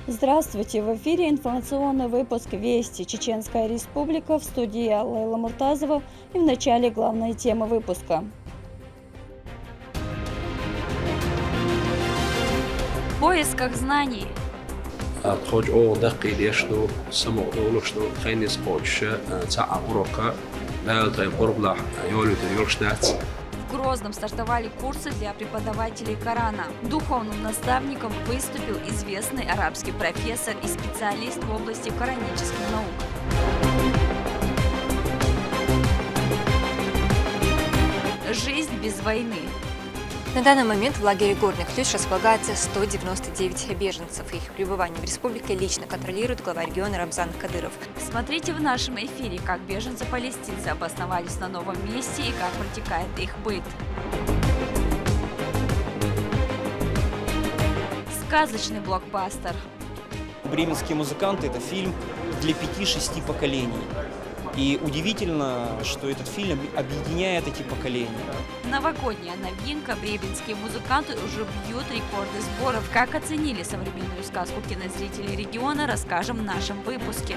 Здравствуйте! В эфире информационный выпуск «Вести. Чеченская республика», в студии Лейла Муртазова, и в начале главная тема выпуска. В поисках знаний. تخرج أو دقي ديشلو سمو دولشلو خينيس قوتش تاع أوروكا لا تايم قربلا يولو تريوشنات. В Грозном стартовали курсы для преподавателей Корана. Духовным наставником выступил известный арабский профессор и специалист в области коранических наук. Жизнь без войны. На данный момент в лагере Горный Ключ располагается 199 беженцев. Их пребывание в республике лично контролирует глава региона Рамзан Кадыров. Смотрите в нашем эфире, как беженцы-палестинцы обосновались на новом месте и как протекает их быт. Сказочный блокбастер. «Бременские музыканты» — это фильм для 5-6 поколений. И удивительно, что этот фильм объединяет эти поколения. Новогодняя новинка. Бременские музыканты уже бьют рекорды сборов. Как оценили современную сказку кинозрители региона, расскажем в нашем выпуске.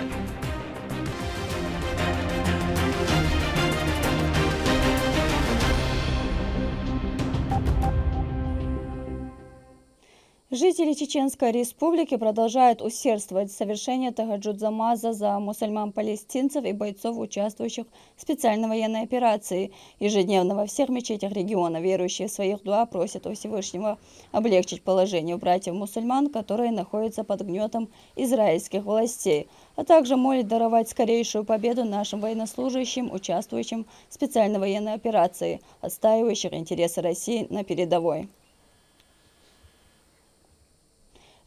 Жители Чеченской республики продолжают усердствовать в совершении тагаджуд-намаза за мусульман-палестинцев и бойцов, участвующих в специальной военной операции. Ежедневно во всех мечетях региона верующие в своих дуа просят у Всевышнего облегчить положение братьев-мусульман, которые находятся под гнетом израильских властей, а также молят даровать скорейшую победу нашим военнослужащим, участвующим в специальной военной операции, отстаивающих интересы России на передовой.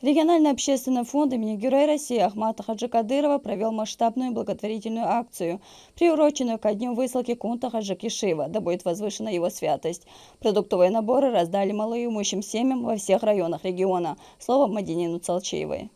Региональный общественный фонд имени Героя России Ахмата Хаджи Кадырова провел масштабную благотворительную акцию, приуроченную ко дню высылки Кунта Хаджи Кишиева, да будет возвышена его святость. Продуктовые наборы раздали малоимущим семьям во всех районах региона. Слово Мадине Нуцалчиевой.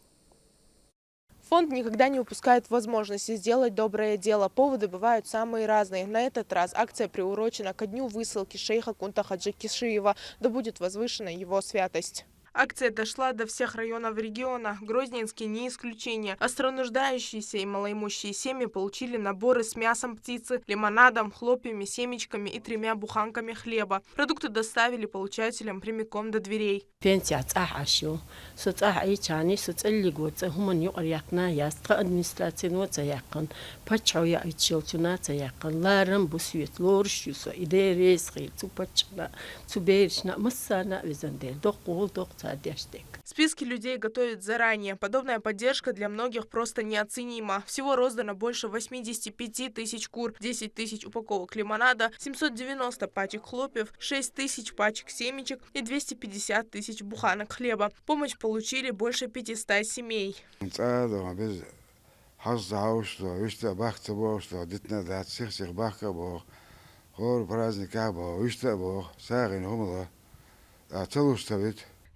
Фонд никогда не упускает возможности сделать доброе дело. Поводы бывают самые разные. На этот раз акция приурочена ко дню высылки шейха Кунта Хаджи Кишиева, да будет возвышена его святость. Акция дошла до всех районов региона. Грозненский не исключение. Остронуждающиеся и малоимущие семьи получили наборы с мясом птицы, лимонадом, хлопьями, семечками и 3 буханками хлеба. Продукты доставили получателям прямиком до дверей. Списки людей готовят заранее. Подобная поддержка для многих просто неоценима. Всего роздано больше 85 тысяч кур, 10 тысяч упаковок лимонада, 790 пачек хлопьев, 6 тысяч пачек семечек и 250 тысяч буханок хлеба. Помощь получили больше 500 семей.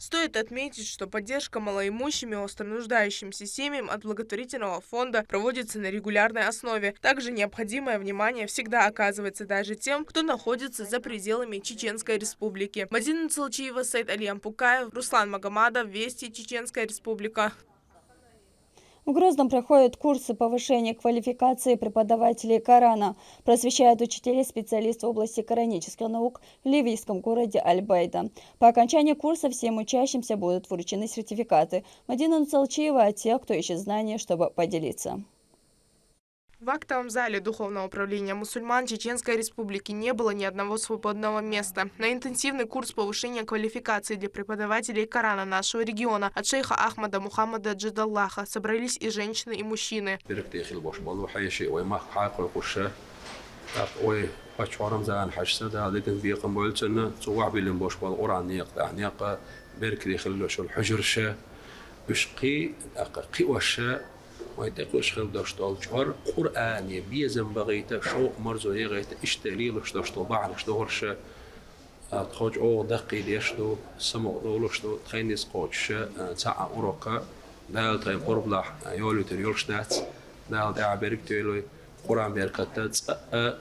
Стоит отметить, что поддержка малоимущим и остронуждающимся семьям от благотворительного фонда проводится на регулярной основе. Также необходимое внимание всегда оказывается даже тем, кто находится за пределами Чеченской республики. Мадина Нуцалчиева, Сайд Алиям Пукаев, Руслан Магомадов, Вести, Чеченская республика. В Грозном проходят курсы повышения квалификации преподавателей Корана, просвещают учителей специалистов в области коранических наук в ливийском городе Аль-Байда. По окончании курса всем учащимся будут вручены сертификаты. Мадина Нуцалчиева о тех, кто ищет знания, чтобы поделиться. В актовом зале Духовного управления мусульман Чеченской республики не было ни одного свободного места. На интенсивный курс повышения квалификации для преподавателей Корана нашего региона от шейха Ахмада Мухаммада Джадаллаха собрались и женщины, и мужчины. ويتقوش خل داشتال چهار قرآنی بیزم بقیت شو مرزوی قیت اشتلیلش داشتال بعدش دورش تخرج أو دقي ديشلو سمو دولشلو تخينيس قوتش تاع أوروكا دال تايم قربلا يولو تريوشنات دال داع بيرك تيلو قرآن بيركتات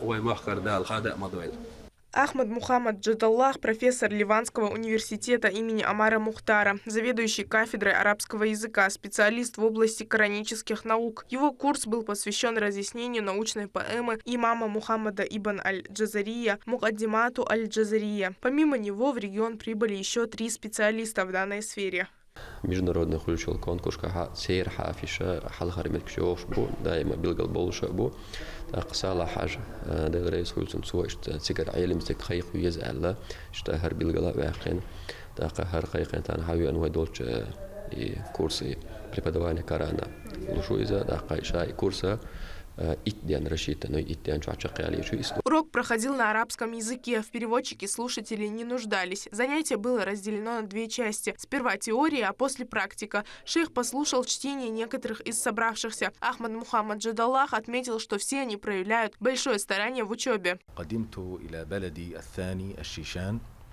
ويمخر دال خادع مدويل. Ахмад Мухаммад Джадаллах, профессор Ливанского университета имени Омара Мухтара, заведующий кафедрой арабского языка, специалист в области коранических наук. Его курс был посвящен разъяснению научной поэмы имама Мухаммада ибн аль-Джазария «Мукаддимату аль-Джазария». Помимо него в регион прибыли еще 3 специалиста в данной сфере. Международный хуличел конкурс сейр хафиша халхаримет кшош бу дайма билгал болуша бу тaqsala حاجة ده رئيس خلصم سويشت تجر عالم زك خيخ ويزعل اشتهر بالجلا واقين تقهر خيخين تان حاوي أنواع دولش كورسي преподавание Корана лушу из-за дaqaisha курса иттиан рассчитано иттиан чачакали еще историю. Урок проходил на арабском языке. В переводчике слушатели не нуждались. Занятие было разделено на 2 части. Сперва теория, а после практика. Шейх послушал чтение некоторых из собравшихся. Ахмад Мухаммад Джадаллах отметил, что все они проявляют большое старание в учебе.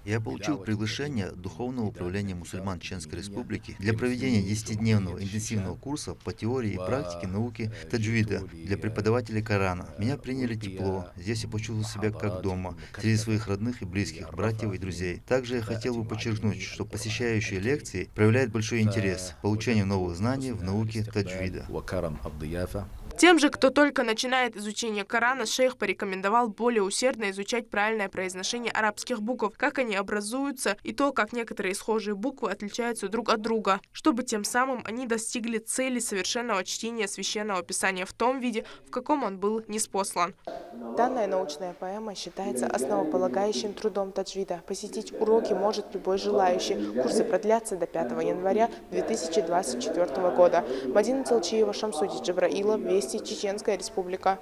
Я получил приглашение Духовного управления мусульман Чеченской Республики для проведения 10-дневного интенсивного курса по теории и практике науки таджвида для преподавателей Корана. Меня приняли тепло. Здесь я почувствовал себя как дома, среди своих родных и близких, братьев и друзей. Также я хотел бы подчеркнуть, что посещающие лекции проявляют большой интерес к получению новых знаний в науке таджвида. Тем же, кто только начинает изучение Корана, шейх порекомендовал более усердно изучать правильное произношение арабских букв, как они образуются и то, как некоторые схожие буквы отличаются друг от друга, чтобы тем самым они достигли цели совершенного чтения священного писания в том виде, в каком он был ниспослан. Данная научная поэма считается основополагающим трудом таджвида. Посетить уроки может любой желающий. Курсы продлятся до 5 января 2024 года. Мадина Целчиева, Шамсудин Джабраилов, Вести, Чеченская Республика.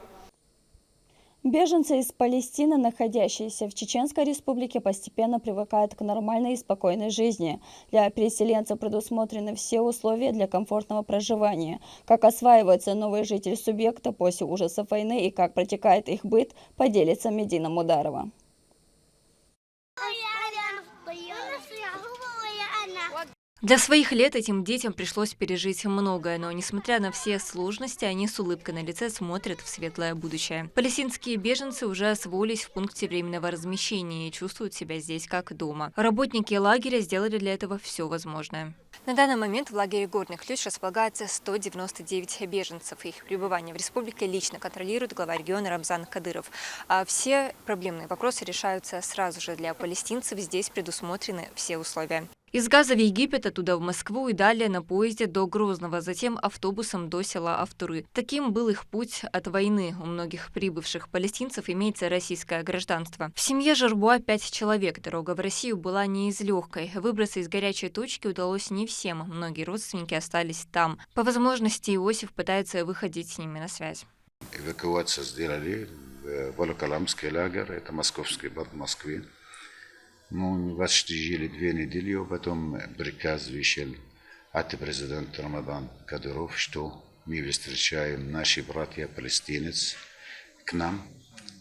Беженцы из Палестины, находящиеся в Чеченской Республике, постепенно привыкают к нормальной и спокойной жизни. Для переселенцев предусмотрены все условия для комфортного проживания. Как осваивается новый житель субъекта после ужасов войны и как протекает их быт, поделится Медина Мударова. Для своих лет этим детям пришлось пережить многое, но, несмотря на все сложности, они с улыбкой на лице смотрят в светлое будущее. Палестинские беженцы уже освоились в пункте временного размещения и чувствуют себя здесь как дома. Работники лагеря сделали для этого все возможное. На данный момент в лагере Горный Ключ располагается 199 беженцев. Их пребывание в республике лично контролирует глава региона Рамзан Кадыров. А все проблемные вопросы решаются сразу же. Для палестинцев здесь предусмотрены все условия. Из Газа в Египет, оттуда в Москву и далее на поезде до Грозного, затем автобусом до села Автуры. Таким был их путь от войны. У многих прибывших палестинцев имеется российское гражданство. В семье Жербуа 5 человек. Дорога в Россию была не из легкой. Выбраться из горячей точки удалось не всем. Многие родственники остались там. По возможности Иосиф пытается выходить с ними на связь. Эвакуацию сделали в Волоколамский лагерь, это московский, в Москве. Мы почти жили 2 недели, потом приказ вышел от президента Рамзан Кадыров, что мы встречаем наши братья палестинцы к нам.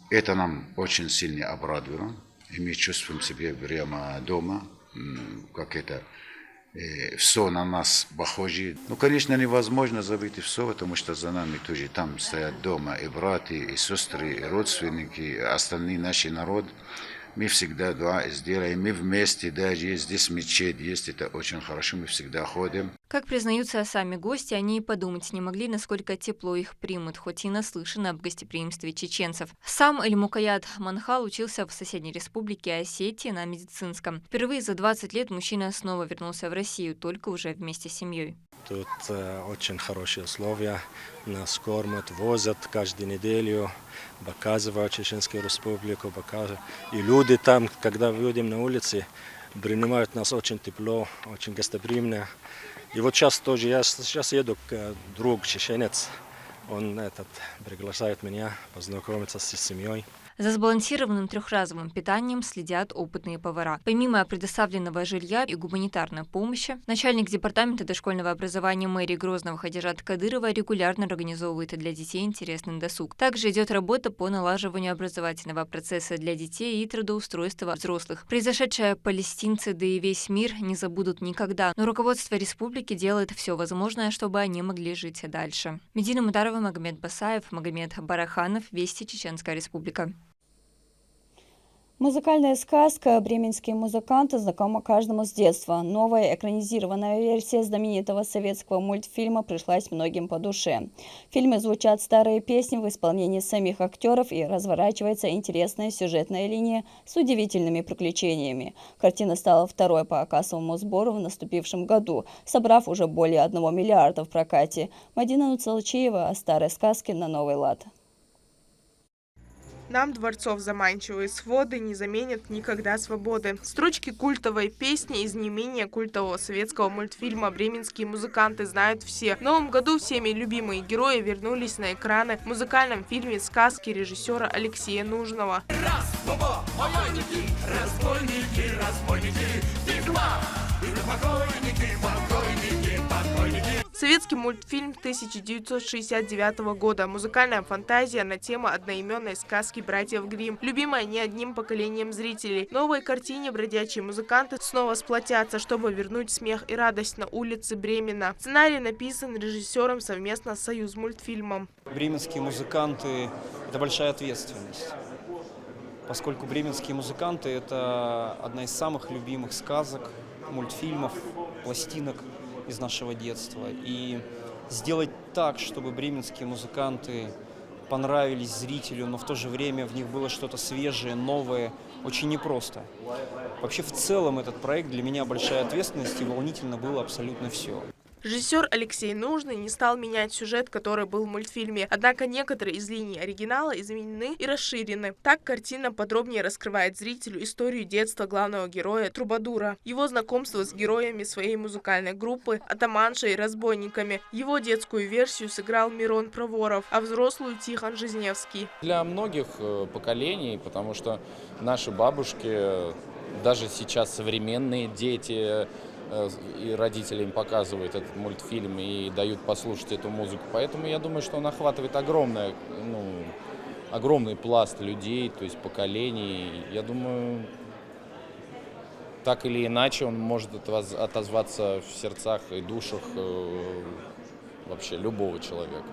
Это нам очень сильно обрадовало, и мы чувствуем себя прямо дома, как это все на нас похоже. Ну, конечно, невозможно забыть все, потому что за нами тоже там стоят дома и братья, и сестры, и родственники, и остальные наши народ. Мы всегда дуа сделаем, мы вместе, даже здесь мечеть есть, это очень хорошо, мы всегда ходим. Как признаются сами гости, они и подумать не могли, насколько тепло их примут, хоть и наслышаны об гостеприимстве чеченцев. Сам Эль-Мукаят Манхал учился в соседней республике Осетии на медицинском. Впервые за 20 лет мужчина снова вернулся в Россию, только уже вместе с семьей. Тут очень хорошие условия, нас кормят, возят каждую неделю, показывают Чеченскую Республику, показывают. И люди там, когда выйдем на улице, принимают нас очень тепло, очень гостеприимно. И вот сейчас тоже, я сейчас еду к другу чеченец, он приглашает меня познакомиться с семьей. За сбалансированным трехразовым питанием следят опытные повара. Помимо предоставленного жилья и гуманитарной помощи, начальник департамента дошкольного образования мэрии Грозного Хадижат Кадырова регулярно организовывает для детей интересный досуг. Также идет работа по налаживанию образовательного процесса для детей и трудоустройства взрослых. Произошедшее палестинцы, да и весь мир не забудут никогда, но руководство республики делает все возможное, чтобы они могли жить дальше. Медина Мударова, Магомед Басаев, Магомед Бараханов, Вести, Чеченская Республика. Музыкальная сказка «Бременские музыканты» знакома каждому с детства. Новая экранизированная версия знаменитого советского мультфильма пришлась многим по душе. В фильме звучат старые песни в исполнении самих актеров и разворачивается интересная сюжетная линия с удивительными приключениями. Картина стала второй по кассовому сбору в наступившем году, собрав уже более 1 миллиарда в прокате. Мадина Нуцалчиева о старой сказке на новый лад. Нам дворцов заманчивые своды не заменят никогда свободы. Строчки культовой песни из не менее культового советского мультфильма «Бременские музыканты» знают все. В новом году всеми любимые герои вернулись на экраны в музыкальном фильме «Сказки» режиссера Алексея Нужного. Советский мультфильм 1969 года. Музыкальная фантазия на тему одноименной сказки братьев Гримм, любимая не одним поколением зрителей. В новой картине бродячие музыканты снова сплотятся, чтобы вернуть смех и радость на улице Бремена. Сценарий написан режиссером совместно с Союзмультфильмом. Бременские музыканты – это большая ответственность, поскольку бременские музыканты – это одна из самых любимых сказок, мультфильмов, пластинок из нашего детства. И сделать так, чтобы бременские музыканты понравились зрителю, но в то же время в них было что-то свежее, новое, очень непросто. Вообще в целом этот проект для меня большая ответственность, и волнительно было абсолютно все. Режиссер Алексей Нужный не стал менять сюжет, который был в мультфильме, однако некоторые из линий оригинала изменены и расширены. Так картина подробнее раскрывает зрителю историю детства главного героя Трубадура, его знакомство с героями своей музыкальной группы, атаманшей и разбойниками. Его детскую версию сыграл Мирон Проворов, а взрослую Тихон Жизневский. Для многих поколений, потому что наши бабушки, даже сейчас современные дети, и родители им показывают этот мультфильм и дают послушать эту музыку. Поэтому я думаю, что он охватывает огромный пласт людей, то есть поколений. Я думаю, так или иначе он может отозваться в сердцах и душах вообще любого человека.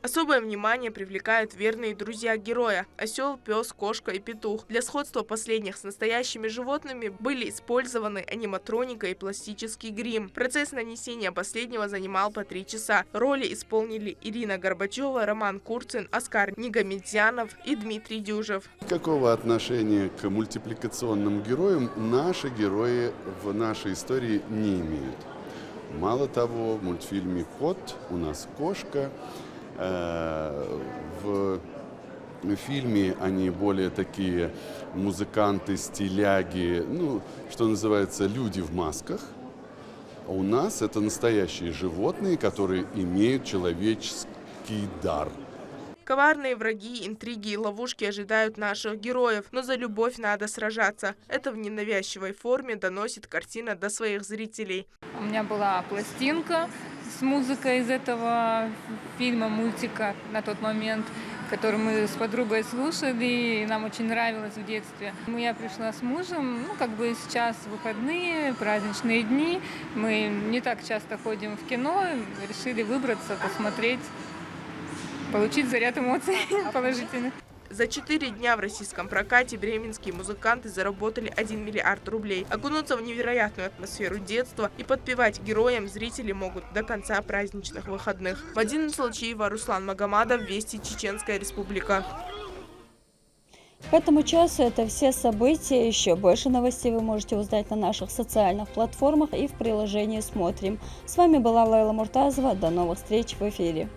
Особое внимание привлекают верные друзья героя – осел, пес, кошка и петух. Для сходства последних с настоящими животными были использованы аниматроника и пластический грим. Процесс нанесения последнего занимал по 3 часа. Роли исполнили Ирина Горбачева, Роман Курцин, Оскар Нигамедзянов и Дмитрий Дюжев. Какого отношения к мультипликационным героям наши герои в нашей истории не имеют? Мало того, в мультфильме «Кот» у нас кошка. В фильме они более такие музыканты, стиляги, что называется, люди в масках. А у нас это настоящие животные, которые имеют человеческий дар. Коварные враги, интриги и ловушки ожидают наших героев, но за любовь надо сражаться. Это в ненавязчивой форме доносит картина до своих зрителей. У меня была пластинка с музыкой из этого фильма, мультика на тот момент, который мы с подругой слушали, и нам очень нравилось в детстве. Я пришла с мужем, сейчас выходные, праздничные дни. Мы не так часто ходим в кино, решили выбраться, посмотреть, получить заряд эмоций положительных. За 4 дня в российском прокате бременские музыканты заработали 1 миллиард рублей. Окунуться в невероятную атмосферу детства и подпевать героям зрители могут до конца праздничных выходных. Мадина Нуцалчиева, Руслан Магомадов, Вести, Чеченская Республика. К этому часу это все события. Еще больше новостей вы можете узнать на наших социальных платформах и в приложении «Смотрим». С вами была Лейла Муртазова. До новых встреч в эфире.